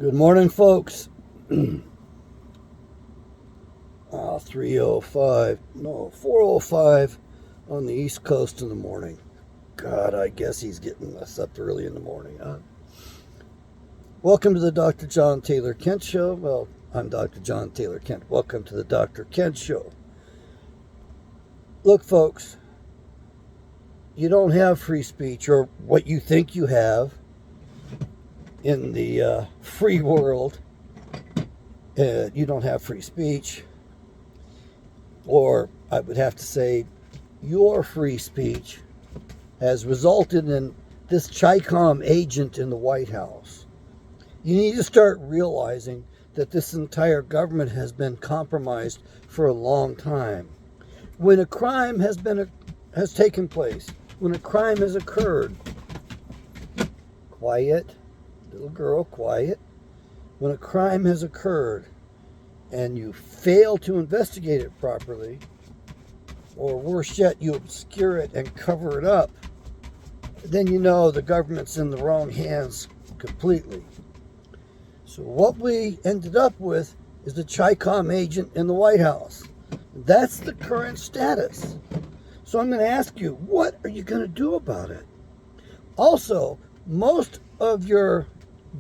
Good morning, folks. 3:05, no, 4:05 on the East Coast in the morning. God, I guess he's getting us up early in the morning, huh? Welcome to the Dr. John Taylor Kent Show. Well, I'm Dr. John Taylor Kent. Welcome to the Dr. Kent Show. Look, folks, you don't have free speech, or what you think you have in the free world. You don't have free speech, or I would have to say your free speech has resulted in this ChiCom agent in the White House. You need to start realizing that this entire government has been compromised for a long time. When a crime has taken place, when a crime has occurred, quiet, little girl, quiet. When a crime has occurred and you fail to investigate it properly, or worse yet, you obscure it and cover it up, then you know the government's in the wrong hands completely. So what we ended up with is the ChiCom agent in the White House. That's the current status. So I'm going to ask you, what are you going to do about it? Also, most of your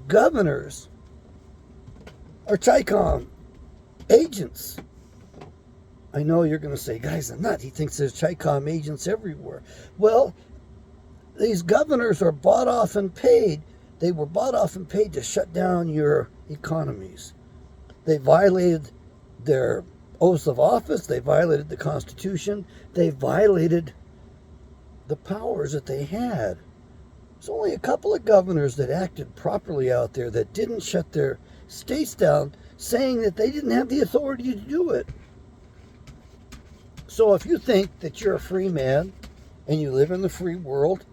governors are ChiCom agents. I know you're going to say, guy's a nut. He thinks there's ChiCom agents everywhere. Well, these governors are bought off and paid. They were bought off and paid to shut down your economies. They violated their oaths of office. They violated the Constitution. They violated the powers that they had. There's only a couple of governors that acted properly out there that didn't shut their states down, saying that they didn't have the authority to do it. So if you think that you're a free man and you live in the free world,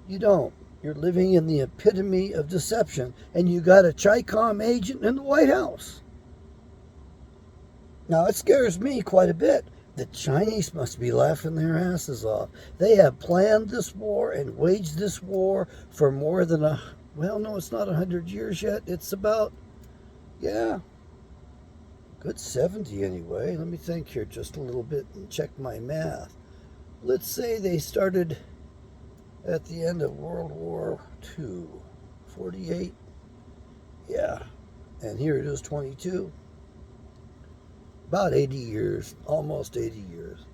you don't. You're living in the epitome of deception, and you got a ChiCom agent in the White House. Now, it scares me quite a bit. The Chinese must be laughing their asses off. They have planned this war and waged this war for more than it's not 100 years yet. It's about, good 70 anyway. Let me think here just a little bit and check my math. Let's say they started at the end of World War II, 48. Yeah, and here it is, 22. About 80 years, almost 80 years.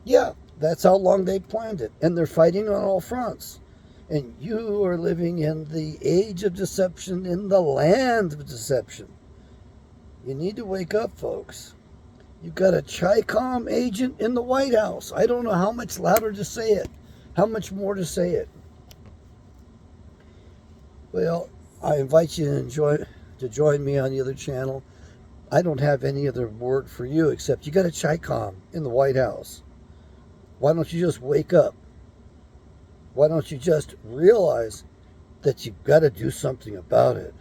Yeah, that's how long they planned it. And they're fighting on all fronts. And you are living in the age of deception, in the land of deception. You need to wake up, folks. You've got a ChiCom agent in the White House. I don't know how much louder to say it, how much more to say it. Well, I invite you to join me on the other channel. I don't have any other word for you except you got a ChiCom in the White House. Why don't you just wake up? Why don't you just realize that you've got to do something about it?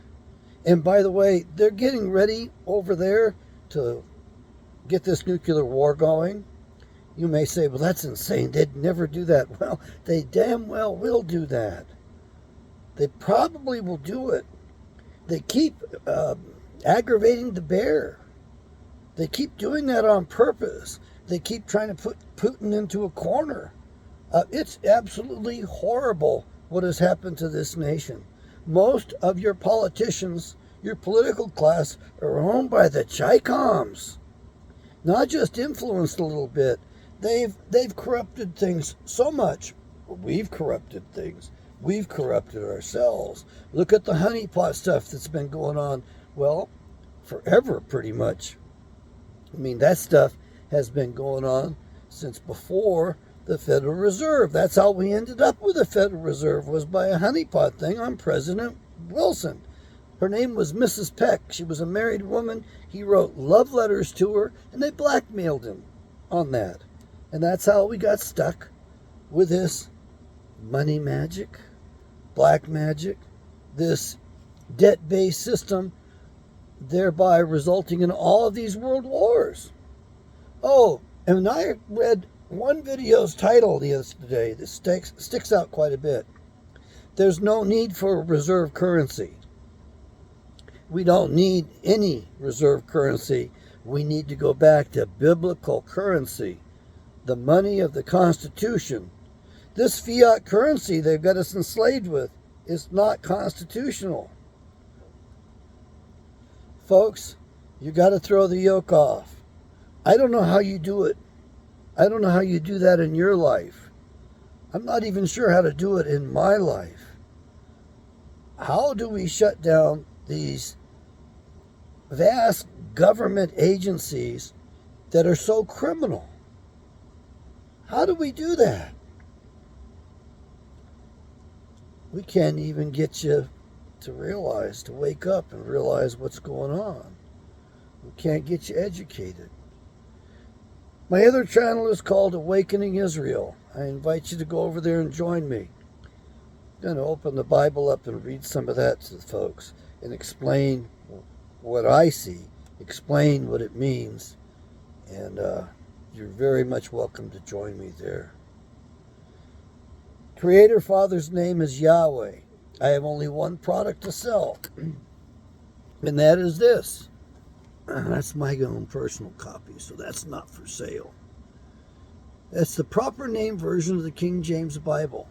And by the way, they're getting ready over there to get this nuclear war going. You may say, well, that's insane. They'd never do that. Well, they damn well will do that. They probably will do it. They keep aggravating the bear. They keep doing that on purpose. They keep trying to put Putin into a corner. It's absolutely horrible what has happened to this nation. Most of your politicians, your political class, are owned by the ChiComs. Not just influenced a little bit. They've corrupted things so much. We've corrupted things. We've corrupted ourselves. Look at the honeypot stuff that's been going on. Well, forever, pretty much. I mean, that stuff has been going on since before the Federal Reserve. That's how we ended up with the Federal Reserve, was by a honeypot thing on President Wilson. Her name was Mrs. Peck. She was a married woman. He wrote love letters to her, and they blackmailed him on that. And that's how we got stuck with this money magic, black magic, this debt-based system, thereby resulting in all of these world wars. Oh, and I read one video's title yesterday that sticks out quite a bit. There's no need for a reserve currency. We don't need any reserve currency. We need to go back to biblical currency, the money of the Constitution. This fiat currency they've got us enslaved with is not constitutional. Folks, you got to throw the yoke off. I don't know how you do it. I don't know how you do that in your life. I'm not even sure how to do it in my life. How do we shut down these vast government agencies that are so criminal? How do we do that? We can't even get you to realize, to wake up and realize what's going on. We can't get you educated. My other channel is called Awakening Israel. I invite you to go over there and join me. I'm going to open the Bible up and read some of that to the folks and explain what I see, explain what it means, and you're very much welcome to join me there. Creator Father's name is Yahweh. I have only one product to sell, and that is this. That's my own personal copy, so that's not for sale. That's the proper name version of the King James Bible.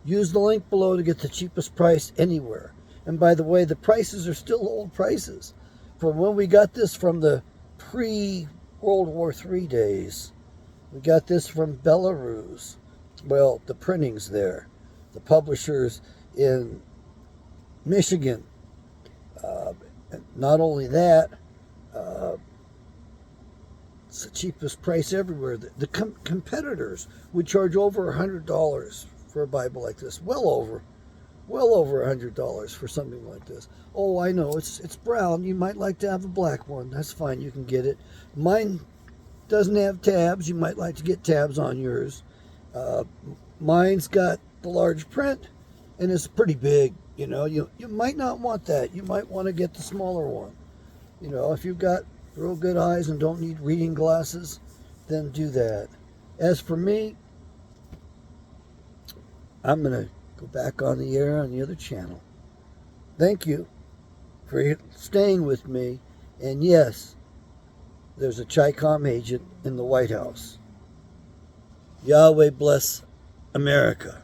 Use the link below to get the cheapest price anywhere. And by the way, the prices are still old prices. From when we got this from the pre-World War III days. We got this from Belarus. Well, the printing's there. The publishers in Michigan. Not only that, it's the cheapest price everywhere. The competitors would charge over $100 for a Bible like this. Well over $100 for something like this. Oh, I know, it's brown. You might like to have a black one. That's fine, you can get it. Mine doesn't have tabs. You might like to get tabs on yours. Mine's got the large print, and it's pretty big. You know, you might not want that. You might want to get the smaller one. You know, if you've got real good eyes and don't need reading glasses, then do that. As for me, I'm going to go back on the air on the other channel. Thank you for staying with me. And yes, there's a ChiCom agent in the White House. Yahweh bless America.